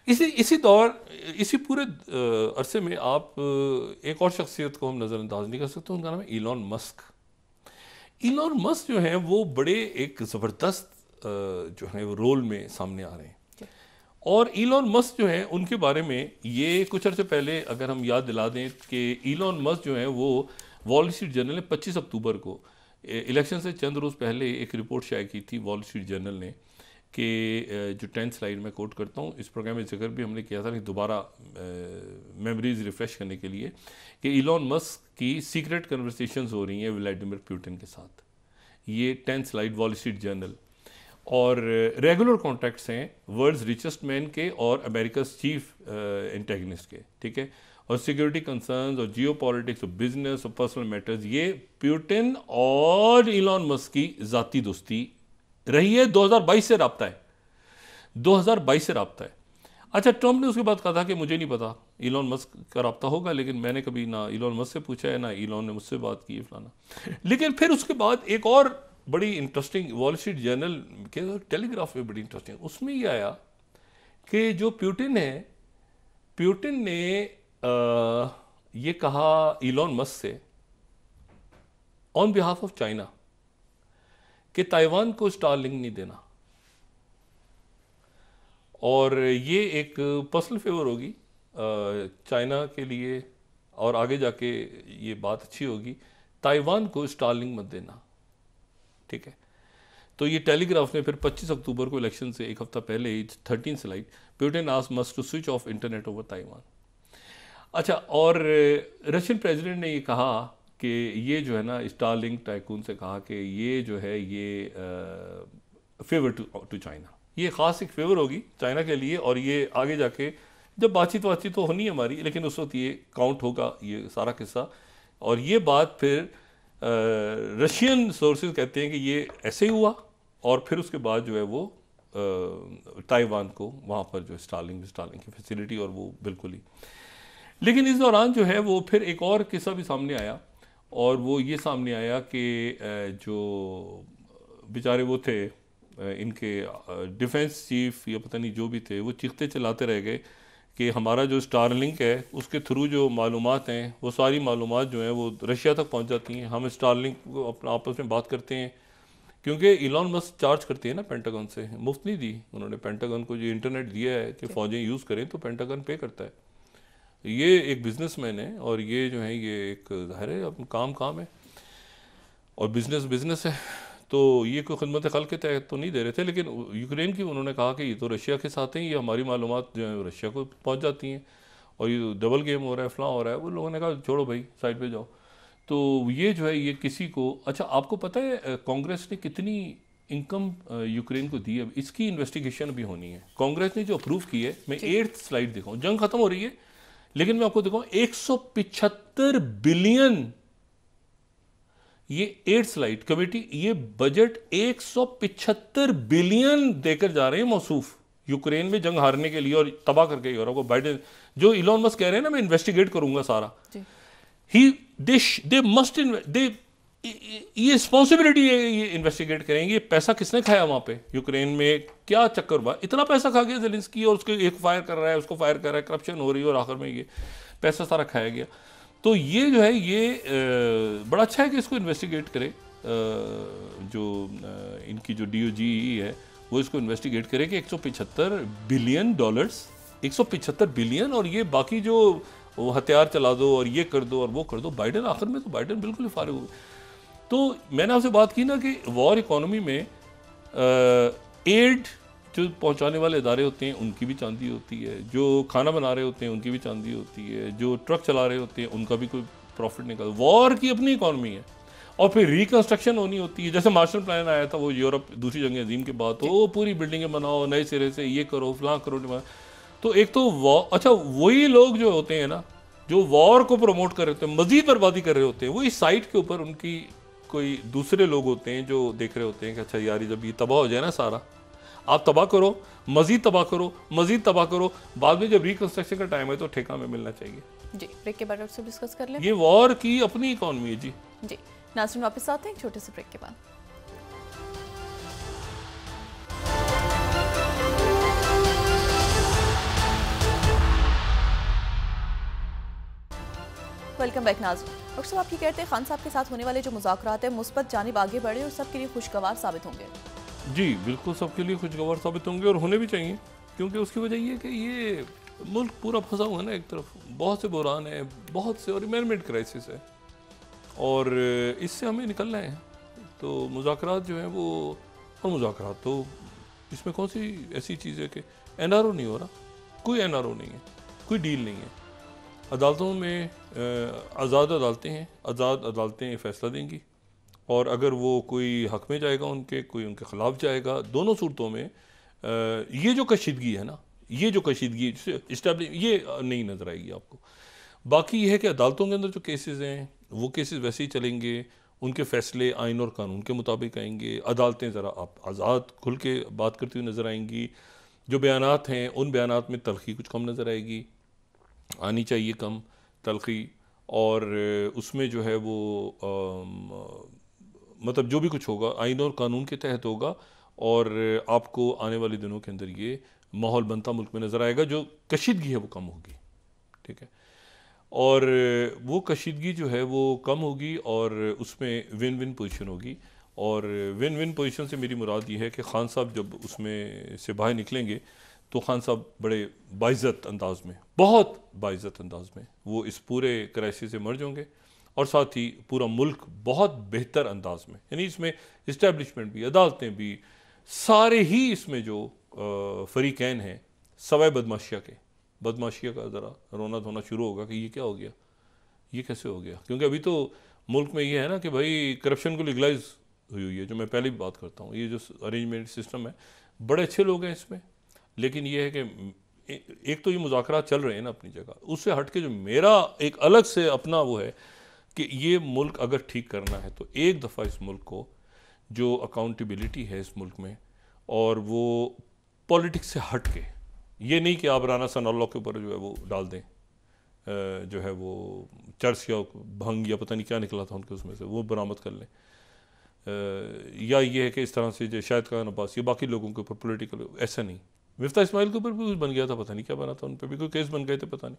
इसी पूरे अरसे में आप एक और शख्सियत को हम नज़रअंदाज नहीं कर सकते, उनका नाम है इलॉन मस्क। इलॉन मस्क जो है वो बड़े एक ज़बरदस्त जो है वो रोल में सामने आ रहे हैं। और इलॉन मस्क जो है उनके बारे में ये कुछ अर्से पहले अगर हम याद दिला दें कि इलॉन मस्क जो है वो वॉल स्ट्रीट जर्नल ने 25 अक्टूबर को इलेक्शन से चंद रोज़ पहले एक रिपोर्ट शाये की थी वॉल स्ट्रीट जर्नल ने, कि जो 10th स्लाइड में कोट करता हूँ, इस प्रोग्राम में जिक्र भी हमने किया था कि दोबारा मेमोरीज रिफ़्रेश करने के लिए, कि इलॉन मस्क की सीक्रेट कन्वर्सेशंस हो रही हैं व्लादिमीर पुतिन के साथ। ये 10th slide wall street journal. और रेगुलर कॉन्टैक्ट्स हैं वर्ल्ड्स रिचेस्ट मैन के और अमेरिका चीफ एंटेगनिस्ट के, ठीक है। और सिक्योरिटी कंसर्न्स और जियो पॉलिटिक्स और बिजनेस और पर्सनल मैटर्स, ये पुतिन और इलॉन मस्क की ज़ाती दोस्ती रही है। 2022 से रब्ता है, 2022 से रब्ता है। अच्छा, ट्रंप ने उसके बाद कहा था कि मुझे नहीं पता इलॉन मस्क का रब्ता होगा, लेकिन मैंने कभी ना इलॉन मस्क से पूछा है ना इलॉन ने मुझसे बात की है फलाना। लेकिन फिर उसके बाद एक और बड़ी इंटरेस्टिंग वॉल स्ट्रीट जर्नल के टेलीग्राफ में बड़ी इंटरेस्टिंग, उसमें ये आया कि जो पुतिन है, पुतिन ने ये कहा इलॉन मस्क से ऑन बिहाफ ऑफ चाइना कि ताइवान को स्टारलिंक नहीं देना, और ये एक पर्सनल फेवर होगी चाइना के लिए, और आगे जाके ये बात अच्छी होगी, ताइवान को स्टारलिंक मत देना, ठीक है। तो ये टेलीग्राफ ने फिर 25 अक्टूबर को इलेक्शन से एक हफ्ता पहले ही 13 slide, Putin asked Musk to switch off internet over Taiwan. अच्छा, और रशियन प्रेसिडेंट ने ये कहा कि ये जो है ना स्टारलिंक टाइकून से कहा कि ये जो है ये फेवर टू चाइना, ये ख़ास एक फेवर होगी चाइना के लिए, और ये आगे जाके जब बातचीत तो होनी है हमारी, लेकिन उस वक्त ये काउंट होगा ये सारा किस्सा। और ये बात फिर रशियन सोर्सेज कहते हैं कि ये ऐसे ही हुआ, और फिर उसके बाद जो है वो ताइवान को वहाँ पर जो स्टारलिंक की फैसिलिटी, और वो बिल्कुल ही। लेकिन इस दौरान जो है वो फिर एक और किस्सा भी सामने आया, और वो ये सामने आया कि जो बेचारे वो थे इनके डिफेंस चीफ या पता नहीं जो भी थे, वो चीखते चिल्लाते रह गए कि हमारा जो स्टारलिंक है उसके थ्रू जो मालूमात हैं वो सारी मालूमात जो हैं वो रशिया तक पहुंच जाती हैं। हम स्टारलिंक को अपना आपस में बात करते हैं, क्योंकि इलॉन मस्क चार्ज करती है ना पेंटागन से, मुफ्त नहीं दी उन्होंने पेंटागन को, जो इंटरनेट दिया है कि फ़ौजें यूज़ करें तो पेंटागन पे करता है। ये एक बिजनेसमैन है, और ये जो है ये एक ज़ाहिर है अपना काम है, और बिजनेस है, तो ये कोई खिदमत खल के तहत तो नहीं दे रहे थे। लेकिन यूक्रेन की उन्होंने कहा कि ये तो रशिया के साथ हैं, ये हमारी मालूमात जो है रशिया को पहुंच जाती हैं, और ये डबल गेम हो रहा है, फलां हो रहा है। वो लोगों ने कहा छोड़ो भाई, साइड पे जाओ। तो ये जो है ये किसी को, अच्छा आपको पता है कांग्रेस ने कितनी इनकम यूक्रेन को दी है? इसकी इन्वेस्टिगेशन भी होनी है। कांग्रेस ने जो अप्रूव की है, मैं 8th स्लाइड दिखाऊँ, जंग खत्म हो रही है लेकिन मैं आपको दिखाऊँ 175 बिलियन, ये 8th स्लाइड कमेटी, ये बजट 175 बिलियन देकर जा रहे हैं मौसूफ यूक्रेन में जंग हारने के लिए और तबाह करके यूरोप को। बाइडेन जो इलॉन मस्क कह रहे हैं ना मैं इन्वेस्टिगेट करूंगा सारा, दे मस्ट ये रिस्पॉन्सिबिलिटी है, ये इन्वेस्टिगेट करेंगे ये पैसा किसने खाया वहां पे यूक्रेन में, क्या चक्कर हुआ, इतना पैसा खा गया ज़ेलेंस्की, और उसके एक फायर कर रहा है, उसको फायर कर रहा है, करप्शन हो रही है, और आखिर में ये पैसा सारा खाया गया। तो ये जो है ये बड़ा अच्छा है कि इसको इन्वेस्टिगेट करे, जो इनकी जो DOGE है वो इसको इन्वेस्टिगेट करे कि 175 बिलियन डॉलर्स, 175 बिलियन, और ये बाकी जो वो हथियार चला दो और ये कर दो और वो कर दो। बाइडेन आखिर में तो बाइडेन बिल्कुल ही फारिग हो गए। तो मैंने आपसे बात की ना कि वॉर इकोनॉमी में एड जो पहुंचाने वाले इदारे होते हैं उनकी भी चांदी होती है, जो खाना बना रहे होते हैं उनकी भी चांदी होती है, जो ट्रक चला रहे होते हैं उनका भी कोई प्रॉफिट निकल। वॉर की अपनी इकोनॉमी है, और फिर रिकंस्ट्रक्शन होनी होती है। जैसे मार्शल प्लान आया था वो यूरोप दूसरी जंग अजीम के बाद, तो पूरी बिल्डिंगें बनाओ नए सिरे से, ये करो फलां करो। तो एक तो अच्छा वही लोग जो होते हैं ना जो वॉर को प्रमोट कर रहे होते हैं, मजीद बर्बादी कर रहे होते हैं, वो इस साइट के ऊपर उनकी कोई दूसरे लोग होते हैं जो देख रहे होते हैं कि अच्छा यार जब ये तबाह हो जाए ना सारा, आप तबाह करो, मजीद तबाह करो, मजीद तबाह करो, बाद में जब रिकंस्ट्रक्शन का टाइम है तो ठेका में मिलना चाहिए। जी, ब्रेक के बाद आपसे डिस्कस कर लें। ये वॉर की अपनी इकॉनमी है जी। जी नाज़रीन, वापस आते हैं एक छोटे से ब्रेक के बाद। वेलकम बैक नाज़रीन। डॉक्टर साहब, आप ये कहते हैं खान साहब के साथ होने वाले जो मुज़ाकरात हैं मुस्बत जानिब आगे बढ़े और सबके लिए खुशगवार साबित होंगे। जी बिल्कुल, सबके लिए खुशगवार साबित होंगे और होने भी चाहिए, क्योंकि उसकी वजह ये कि ये मुल्क पूरा फंसा हुआ है ना, एक तरफ बहुत से बुरान है, बहुत से और इन्वायरमेंट क्राइसिस है और इससे हमें निकलना है। तो मुज़ाकरात जो हैं वो, और मुज़ाकरात तो इसमें कौन सी ऐसी चीज़ है कि NRO नहीं हो रहा, कोई NRO नहीं है, कोई डील नहीं है। अदालतों में आज़ाद अदालतें हैं, आज़ाद अदालतें फ़ैसला देंगी और अगर वो कोई हक में जाएगा उनके, कोई उनके ख़िलाफ़ जाएगा, दोनों सूरतों में ये जो कशीदगी है ना, ये जो कशीदगी इस्टेब्लिश ये नहीं नज़र आएगी आपको। बाकी ये है कि अदालतों के अंदर जो केसेस हैं वो केसेस वैसे ही चलेंगे, उनके फ़ैसले आइन और कानून के मुताबिक आएंगे। अदालतें ज़रा आप आज़ाद खुल के बात करती हुई नज़र आएंगी। जो बयानात हैं उन बयानात में तलखी कुछ कम नज़र आएगी, आनी चाहिए कम तलखी, और उसमें जो है वो मतलब जो भी कुछ होगा आइन और कानून के तहत होगा और आपको आने वाले दिनों के अंदर ये माहौल बनता मुल्क में नज़र आएगा। जो कशीदगी है वो कम होगी, ठीक है, और वो कशीदगी जो है वो कम होगी और उसमें विन विन पोजीशन होगी। और विन विन पोजीशन से मेरी मुराद ये है कि खान साहब जब उसमें से बाहर निकलेंगे तो खान साहब बड़े बाइज़्ज़त अंदाज में, बहुत बाइज़्ज़त अंदाज में वो इस पूरे क्राइसिस से मर्ज होंगे और साथ ही पूरा मुल्क बहुत बेहतर अंदाज में, यानी इसमें इस्टेब्लिशमेंट भी, अदालतें भी, सारे ही इसमें जो फरीकैन हैं सवाए बदमाशिया का ज़रा रोना धोना शुरू होगा कि ये क्या हो गया, ये कैसे हो गया। क्योंकि अभी तो मुल्क में ये है ना कि भाई करप्शन को लीगलाइज हुई है, जो मैं पहले भी बात करता हूँ। ये जो अरेंजमेंट सिस्टम है, बड़े अच्छे लोग हैं इसमें, लेकिन ये है कि एक तो ये मुज़ाकरात चल रहे हैं ना अपनी जगह, उससे हट के जो मेरा एक अलग से अपना वो है कि ये मुल्क अगर ठीक करना है तो एक दफ़ा इस मुल्क को जो अकाउंटेबिलिटी है इस मुल्क में, और वो पॉलिटिक्स से हट के, ये नहीं कि आप राना सनाउल्लाह के ऊपर जो है वो डाल दें, जो है वो चर्च या भंग या पता नहीं क्या निकला था उनके उसमें से, वो बरामद कर लें, या ये है कि इस तरह से जो शायद खान अब्बास या बाकी लोगों के ऊपर पॉलिटिकल, ऐसा नहीं। मिफ्ता इस्माइल के ऊपर भी कुछ बन गया था, पता नहीं क्या बना था, उन पर भी कोई केस बन गए थे, पता नहीं।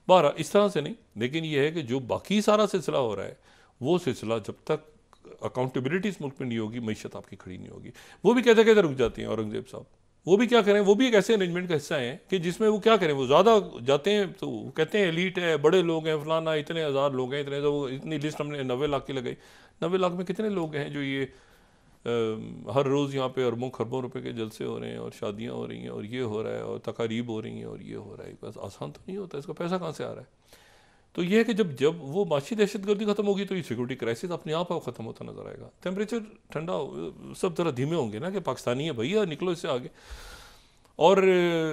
बारह इस तरह से नहीं, लेकिन ये है कि जो बाकी सारा सिलसिला हो रहा है वो सिलसिला जब तक अकाउंटेबिलिटी इस मुल्क में नहीं होगी, मईशत आपकी खड़ी नहीं होगी। वो भी कहते कहते रुक जाती हैं औरंगजेब साहब, वो भी क्या करें, वो भी एक ऐसे अरेंजमेंट का हिस्सा है कि जिसमें वो क्या करें, वो ज़्यादा जाते हैं तो वो कहते हैं एलीट है, बड़े लोग हैं, फलाना इतने हज़ार लोग हैं, इतने, तो वो इतनी लिस्ट हमने 90 लाख की लगाई। 90 लाख में कितने लोग हैं जो ये हर रोज़ यहाँ पे अरबों खरबों रुपए के जलसे हो रहे हैं और शादियाँ हो रही हैं और ये हो रहा है और तकारीब हो रही हैं और ये हो रहा है, बस आसान तो नहीं होता, इसका पैसा कहाँ से आ रहा है। तो ये है कि जब वो माशी दहशतगर्दी खत्म होगी तो ये सिक्योरिटी क्राइसिस अपने आप ख़त्म होता नजर आएगा। टेम्परेचर ठंडा, सब तरह धीमे होंगे ना कि पाकिस्तानी है भैया, निकलो इससे आगे। और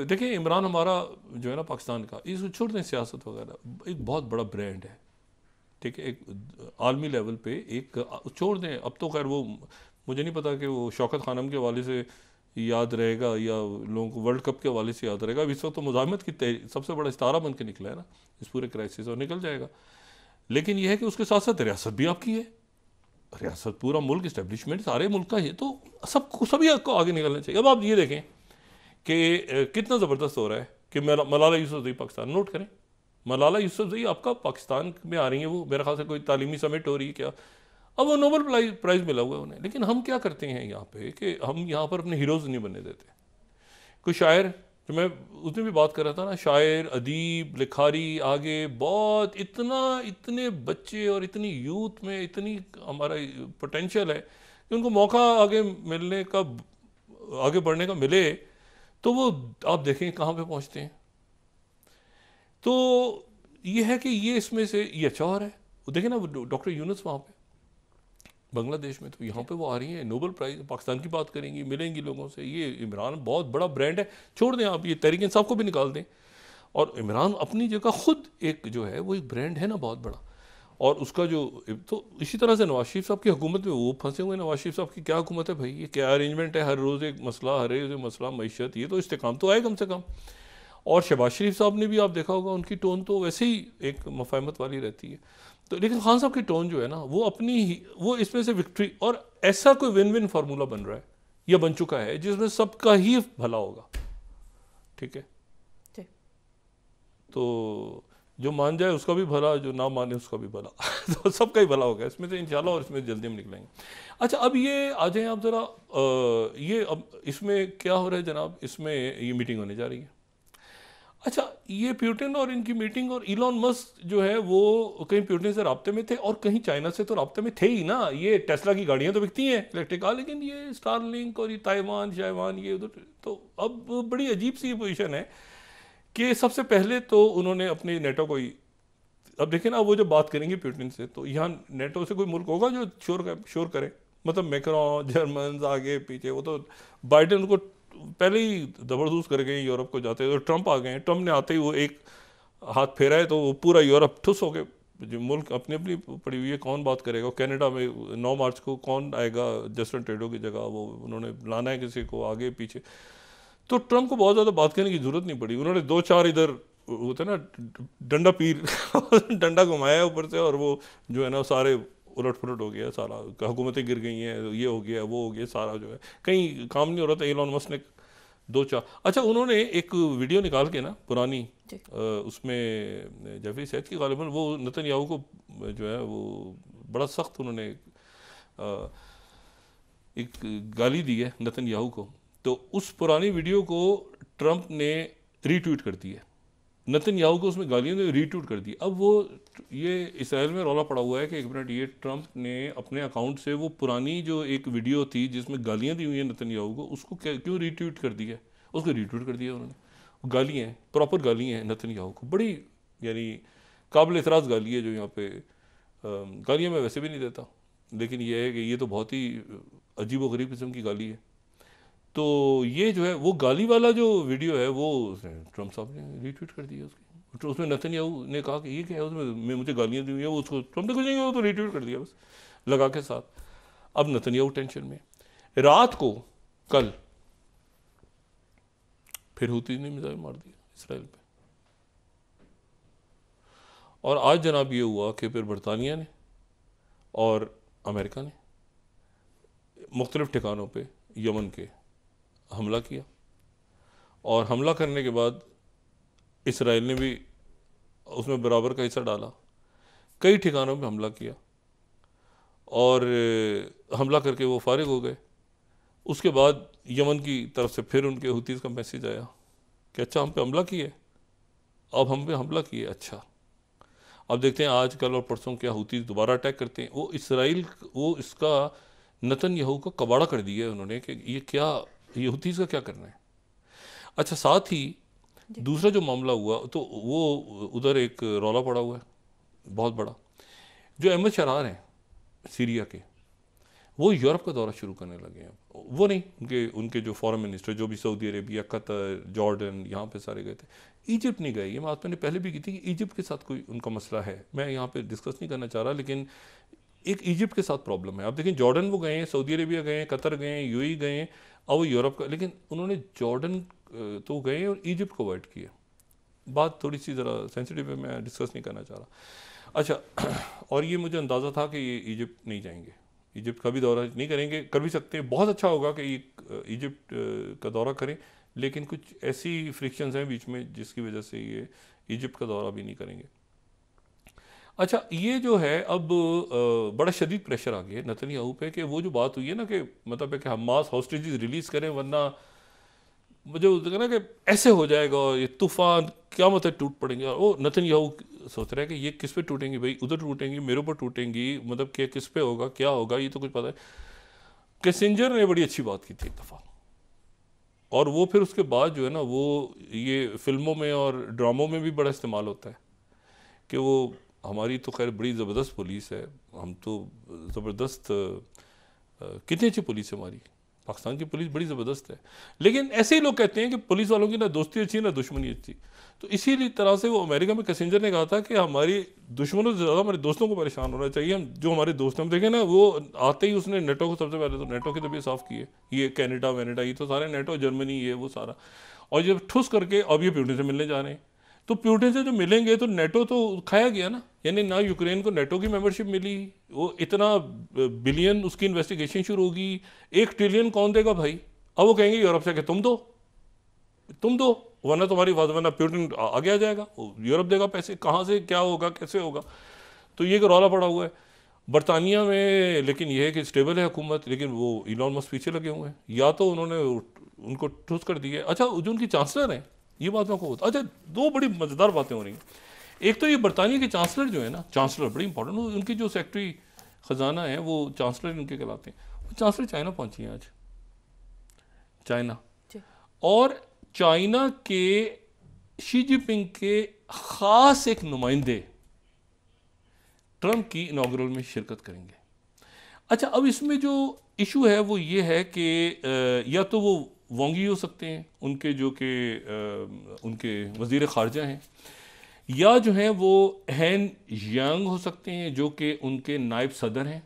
देखिए इमरान हमारा जो है ना पाकिस्तान का, इसको छोड़ दें सियासत वगैरह, एक बहुत बड़ा ब्रांड है, ठीक है, एक आलमी लेवल पे एक, छोड़ दें अब तो खैर वो मुझे नहीं पता कि वो शौकत खानम के हवाले से याद रहेगा या लोगों को वर्ल्ड कप के हवाले से याद रहेगा। इस वक्त तो मुजाहिमत की सबसे बड़ा इस्तारा बन के निकला है ना इस पूरे क्राइसिस, और निकल जाएगा। लेकिन यह है कि उसके साथ साथ रियासत भी आपकी है, रियासत पूरा मुल्क, इस्टेब्लिशमेंट सारे मुल्क का है, तो सबको सभी आपको आगे निकलना चाहिए। अब आप ये देखें कि कितना ज़बरदस्त हो रहा है कि मलाला यूसुफजई पाकिस्तान, नोट करें, मलाला यूसुफजई आपका पाकिस्तान में आ रही है, वो मेरे ख्याल से कोई तालीमी समिट हो रही है क्या, अब वो नोबेल प्राइज़ मिला हुआ है उन्हें। लेकिन हम क्या करते हैं यहाँ पे कि हम यहाँ पर अपने हीरोज़ नहीं बनने देते। कोई शायर, जो मैं उसमें भी बात कर रहा था ना, शायर, अदीब, लिखारी, आगे बहुत इतने बच्चे और इतनी यूथ में इतनी हमारा पोटेंशियल है कि उनको मौका आगे मिलने का, आगे बढ़ने का मिले तो वो आप देखें कहाँ पे पहुँचते हैं। तो ये है कि ये इसमें से ये अच्छा हो रहा है। वो देखें ना, वो डॉक्टर यूनुस वहाँ पे बांग्लादेश में, तो यहाँ पे वो आ रही हैं, नोबेल प्राइज़ पाकिस्तान की बात करेंगी, मिलेंगी लोगों से। ये इमरान बहुत बड़ा ब्रांड है, छोड़ दें आप, ये तहरीक इंसाफ को भी निकाल दें और इमरान अपनी जगह खुद एक जो है वो एक ब्रांड है ना बहुत बड़ा, और उसका जो तो इसी तरह से नवाज शरीफ साहब की हुकूमत में वो फंसे हुए। नवाज शरीफ साहब की क्या हुकूमत है भाई, ये क्या अरेंजमेंट है, हर रोज़ एक मसला, हर रोज़ एक मसला मईशत, ये तो इस्तेकाम तो आए कम से कम। और शहबाज शरीफ साहब ने भी आप देखा होगा, उनकी टोन तो वैसे ही एक मफाहमत वाली रहती है। तो लेकिन खान साहब की टोन जो है ना वो अपनी ही, वो इसमें से विक्ट्री, और ऐसा कोई विन विन फार्मूला बन रहा है या बन चुका है जिसमें सबका ही भला होगा। ठीक है, तो जो मान जाए उसका भी भला, जो ना माने उसका भी भला तो सबका ही भला होगा इसमें से इंशाल्लाह, और इसमें जल्दी हम निकलेंगे। अच्छा, अब ये आ जाएं आप ज़रा, ये अब इसमें क्या हो रहा है जनाब, इसमें ये मीटिंग होने जा रही है। अच्छा, ये प्यूटिन और इनकी मीटिंग, और इलॉन मस्क जो है वो कहीं प्यूटिन से राब्ते में थे और कहीं चाइना से तो राब्ते में थे ही ना। ये टेस्ला की गाड़ियां तो बिकती हैं इलेक्ट्रिक कार, लेकिन ये स्टारलिंक और ये ताइवान शाइवान ये उधर, तो अब बड़ी अजीब सी पोजीशन है कि सबसे पहले तो उन्होंने अपने नेटो को ही, अब देखें ना वो जब बात करेंगे प्यूटिन से, तो यहाँ नेटो से कोई मुल्क होगा जो शोर करे, मतलब मैक्रोन, जर्मन आगे पीछे, वो तो बाइडेन उनको पहले ही जबरदस्त कर गए यूरोप को जाते, तो ट्रंप आ गए, ट्रंप ने आते ही वो एक हाथ फेरा है तो वो पूरा यूरोप ठुस हो गए। जो मुल्क अपनी अपनी पड़ी हुई है, कौन बात करेगा। कनाडा में 9 मार्च को कौन आएगा जस्टिन ट्रूडो की जगह, वो उन्होंने लाना है किसी को आगे पीछे, तो ट्रंप को बहुत ज़्यादा बात करने की जरूरत नहीं पड़ी। उन्होंने 2-4 इधर होते ना डंडा पीर डंडा घुमाया ऊपर से, और वो जो है ना सारे उलट पुलट हो गया, सारा हुकूमतें गिर गई हैं, ये हो गया वो हो गया, सारा जो है कहीं काम नहीं हो रहा था। एलन मस्क ने 2-4, अच्छा उन्होंने एक वीडियो निकाल के ना पुरानी, उसमें जेफरी सैद की गालिबन वो नेतन्याहू को जो है वो बड़ा सख्त उन्होंने एक गाली दी है नेतन्याहू को, तो उस पुरानी वीडियो को ट्रंप ने रीट्वीट कर दी है। नेतन्याहू को उसमें गालियाँ ने रीट्वीट कर दी। अब वो ये इसराइल में रौला पड़ा हुआ है कि एक मिनट, ये ट्रंप ने अपने अकाउंट से वो पुरानी जो एक वीडियो थी जिसमें गालियाँ दी हुई हैं नेतन्याहू को, उसको क्यों रीट्वीट कर दिया, उसको रीट्वीट कर दिया उन्होंने। गालियाँ हैं, प्रॉपर गालियाँ हैं नेतन्याहू को, बड़ी यानी काबिल एतराज़ गाली है जो यहाँ पे, गालियाँ मैं वैसे भी नहीं देता, लेकिन ये है कि ये तो बहुत ही अजीब व गरीब किस्म की गाली है। तो ये जो है वो गाली वाला जो वीडियो है वो ट्रंप साहब ने रीट्वीट कर दिया उसकी, तो उसमें नेतन्याहू ने कहा कि ये क्या है, उसमें मुझे गालियाँ दी हुई है, वो उसको ट्रंप ने कुछ नहीं, वो तो रीट्वीट कर दिया बस लगा के साथ। अब नेतन्याहू टेंशन में। रात को कल फिर हूती ने मिसाइल मार दिया इसराइल पे, और आज जनाब ये हुआ कि फिर बरतानिया ने और अमेरिका ने मुख्तलिफ ठिकानों पे यमन के हमला किया, और हमला करने के बाद इसराइल ने भी उसमें बराबर का हिस्सा डाला, कई ठिकानों पे हमला किया, और हमला करके वो फारिग हो गए। उसके बाद यमन की तरफ से फिर उनके हुतीज़ का मैसेज आया कि अच्छा हम पे हमला किए, अब हम पे हमला किए, अच्छा अब देखते हैं आज कल और परसों क्या हुतीज़ दोबारा अटैक करते हैं। वो इसराइल वो इसका नेतन्याहू का कबाड़ा कर दिया है उन्होंने कि ये क्या, ये हुतीज़ का क्या करना है। अच्छा, साथ ही दूसरा जो मामला हुआ तो वो उधर एक रौला पड़ा हुआ है बहुत बड़ा, जो अहमद शरार हैं सीरिया के, वो यूरोप का दौरा शुरू करने लगे हैं। वो नहीं, उनके जो फॉरेन मिनिस्टर जो भी सऊदी अरेबिया, कतर, जॉर्डन, यहाँ पे सारे गए थे। इजिप्ट नहीं गए, ये बात मैंने पहले भी की थी कि इजिप्ट के साथ कोई उनका मसला है, मैं यहाँ पे डिस्कस नहीं करना चाह रहा, लेकिन एक इजिप्ट के साथ प्रॉब्लम है। आप देखें जॉर्डन वो गए हैं, सऊदी अरेबिया गए हैं, कतर गए हैं, यूएई गए हैं, और वो यूरोप का, लेकिन उन्होंने जॉर्डन तो गए और इजिप्ट को अवॉइड किया। बात थोड़ी सी ज़रा सेंसिटिव है, मैं डिस्कस नहीं करना चाह रहा। अच्छा, और ये मुझे अंदाज़ा था कि ये इजिप्ट नहीं जाएंगे, इजिप्ट का भी दौरा नहीं करेंगे, कर भी सकते हैं, बहुत अच्छा होगा कि इजिप्ट का दौरा करें, लेकिन कुछ ऐसी फ्रिक्शंस हैं बीच में जिसकी वजह से ये इजिप्ट का दौरा भी नहीं करेंगे। अच्छा, ये जो है अब बड़ा शदीद प्रेशर आ गया नेतन्याहू पे कि वो जो बात हुई है ना कि मतलब है कि हमास हॉस्टेजेस रिलीज़ करें वरना मुझे कहना ना कि ऐसे हो जाएगा और ये तूफान क्या मतलब टूट पड़ेंगे। और वो नेतन्याहू सोच रहा है कि ये किस पे टूटेंगी भाई, उधर टूटेंगी, मेरे ऊपर टूटेंगी, मतलब कि किस पे होगा, क्या होगा, ये तो कुछ पता है। किसिंजर ने बड़ी अच्छी बात की थी एक दफ़ा, और वो फिर उसके बाद जो है ना वो ये फिल्मों में और ड्रामों में भी बड़ा इस्तेमाल होता है कि वो हमारी तो खैर बड़ी ज़बरदस्त पुलिस है, हम तो ज़बरदस्त कितनी अच्छी पुलिस है हमारी, पाकिस्तान की पुलिस बड़ी ज़बरदस्त है, लेकिन ऐसे ही लोग कहते हैं कि पुलिस वालों की ना दोस्ती अच्छी ना दुश्मनी अच्छी। तो इसीलिए तरह से वो अमेरिका में किसिंजर ने कहा था कि हमारी दुश्मनों से ज़्यादा हमारे दोस्तों को परेशान होना चाहिए। हम जो हमारे दोस्त हैं, हम देखें ना, वो आते ही उसने नेटो को सबसे पहले तो नेटो की तबीयत साफ़ की है, ये कैनेडा वैनेडा ये तो सारे नेटो, जर्मनी ये वो सारा, और जब ठुस करके अब ये प्यूटिन से मिलने जा रहे हैं, तो प्यूटिन से जो मिलेंगे तो नेटो तो खाया गया ना, यानी ना यूक्रेन को नेटो की मेंबरशिप मिली, वो इतना बिलियन उसकी इन्वेस्टिगेशन शुरू होगी, 1 ट्रिलियन कौन देगा भाई? अब वो कहेंगे यूरोप से कि तुम दो, वरना तुम्हारी वरना प्यूटिन आगे आ जाएगा, यूरोप देगा पैसे, कहाँ से क्या होगा कैसे होगा? तो ये रौला पड़ा हुआ है बरतानिया में। लेकिन ये है कि स्टेबल है हुकूमत, लेकिन वो इलॉन मस्क पीछे लगे हुए हैं, या तो उन्होंने उनको ठूस कर दी है। अच्छा, जो उनकी चांसलर हैं, ये बात मैं आपको, अच्छा 2 बड़ी मज़ेदार बातें हो रही हैं। एक तो ये बरतानिया के चांसलर जो है ना, चांसलर बड़ी इंपॉर्टेंट, उनकी जो सेक्रेटरी ख़जाना है वो चांसलर उनके कहलाते हैं, वो चांसलर चाइना पहुंची हैं आज, चाइना, और चाइना के शी जिनपिंग के ख़ास एक नुमाइंदे ट्रंप की इनॉग्रल में शिरकत करेंगे। अच्छा, अब इसमें जो इशू है वो ये है कि या तो वो वांग यी हो सकते हैं, उनके जो कि उनके वज़ीर ख़ारजा हैं, या जो हैं वो हैन यांग हो सकते हैं जो कि उनके नायब सदर हैं,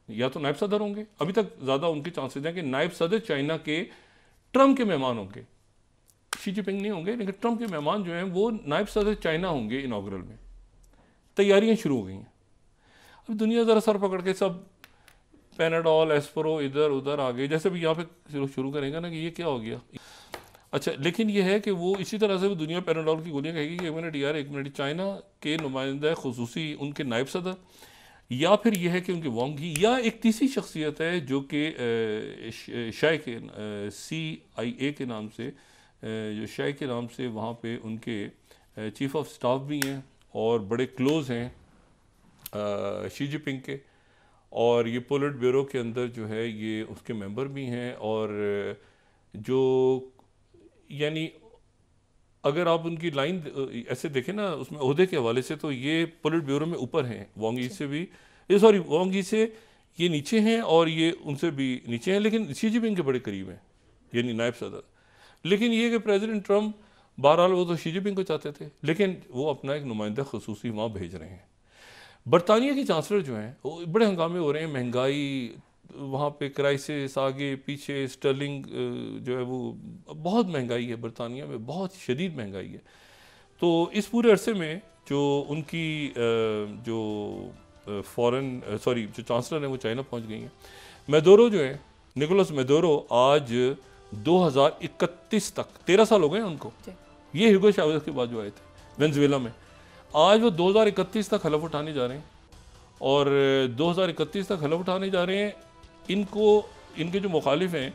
या तो नायब सदर होंगे। अभी तक ज़्यादा उनके चांसेस हैं कि नायब सदर चाइना के ट्रंप के मेहमान होंगे, शी जिनपिंग नहीं होंगे, लेकिन ट्रंप के मेहमान जो हैं वो नायब सदर चाइना होंगे इनॉग्रल में। तैयारियां शुरू हो गई हैं। अब दुनिया ज़रा सर पकड़ के सब पैनाडोल एस्परो इधर उधर आ गए, जैसे भी यहाँ पे शुरू करेंगे ना कि ये क्या हो गया। अच्छा, लेकिन ये है कि वो इसी तरह से वो दुनिया पैनाडोल की गोलियाँ कहेगी कि 1 मिनट यार 1 मिनट, चाइना के नुमाइंदा खुसूसी उनके नायब सदर, या फिर यह है कि उनके वांग यी, या एक तीसरी शख्सियत है जो कि शाय के CIA के नाम से, जो शाय के नाम से वहाँ पे उनके चीफ ऑफ स्टाफ भी हैं और बड़े क्लोज़ हैं शी जिनपिंग के, और ये पोलिट ब्यूरो के अंदर जो है ये उसके मेंबर भी हैं, और जो यानी अगर आप उनकी लाइन ऐसे देखें ना उसमें ओहदे के हवाले से, तो ये पोलिट ब्यूरो में ऊपर हैं, वांग यी से भी, सॉरी वांग यी से ये नीचे हैं और ये उनसे भी नीचे हैं, लेकिन शी जिनपिंग के बड़े करीब हैं, यानी नायब सदर। लेकिन ये कि प्रेसिडेंट ट्रंप बहरहाल वो तो शी जिनपिंग को चाहते थे, लेकिन वो अपना एक नुमाइंदा खुसूसी वहाँ भेज रहे हैं। बरतानिया की चांसलर जो हैं वो बड़े हंगामे हो रहे हैं, महंगाई वहाँ पे, क्राइसिस आगे पीछे, स्टर्लिंग जो है वो बहुत महंगाई है बरतानिया में, बहुत शदीद महंगाई है। तो इस पूरे अरसे में जो उनकी जो जो चांसलर हैं वो चाइना पहुँच गई हैं। मैदोरो जो है, निकोलस मैदोरो, आज 2031 तक 13 साल हो गए हैं उनको, ये ह्यूगो चावेज़ के बाद जो आए थे वेनेजुएला में, आज वो 2031 तक हलफ उठाने जा रहे हैं, और 2031 तक हलफ उठाने जा रहे हैं। इनके जो मुखालिफ हैं,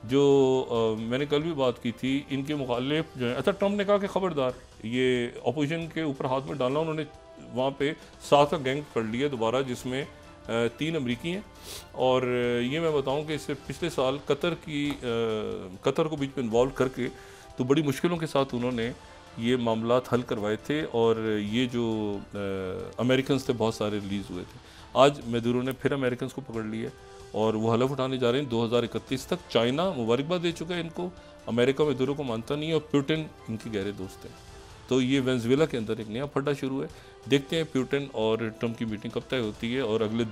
जो मैंने कल भी बात की थी, इनके मुखालिफ जो हैं, अच्छा ट्रंप ने कहा कि खबरदार ये अपोजिशन के ऊपर हाथ में डालना, उन्होंने वहाँ पे 7 का गैंग पकड़ लिया दोबारा, जिसमें 3 अमरीकी हैं, और ये मैं बताऊं कि इससे पिछले साल कतर को बीच में इन्वॉल्व करके तो बड़ी मुश्किलों के साथ उन्होंने ये मामलात हल करवाए थे, और ये जो अमेरिकन थे बहुत सारे रिलीज़ हुए थे। आज मैदुरो ने फिर अमेरिकन को पकड़ लिया और वो हलफ उठाने जा रहे हैं 2031 तक। चाइना मुबारकबाद दे चुका है इनको, अमेरिका मैदुरो को मानता नहीं है, और पुतिन इनके गहरे दोस्त हैं। तो ये वेनेजुएला के अंदर एक नया फड्डा शुरू है। देखते हैं पुतिन और ट्रंप की मीटिंग कब तय होती है, और अगले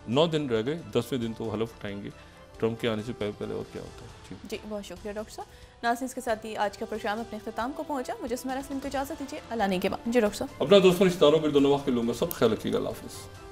9 दिन रह गए, 10वें दिन तो हलफ उठाएंगे ट्रंप के आने से पहले और क्या होता है। जी बहुत शुक्रिया डॉक्टर साहब। नाज़रीन, इसके साथ ही आज का प्रोग्राम अपने अख्ताम को पहुंचा। मुझे सुमेरा सलीम को इजाज़त दीजिए, अल्लाह ने के बाद। जी डॉक्टर साहब, अपना दोस्तों रिश्तेदारों पर दोनों वक्त लूँगा, सब ख्याल रखिएगा, अल्लाह हाफ़िज़।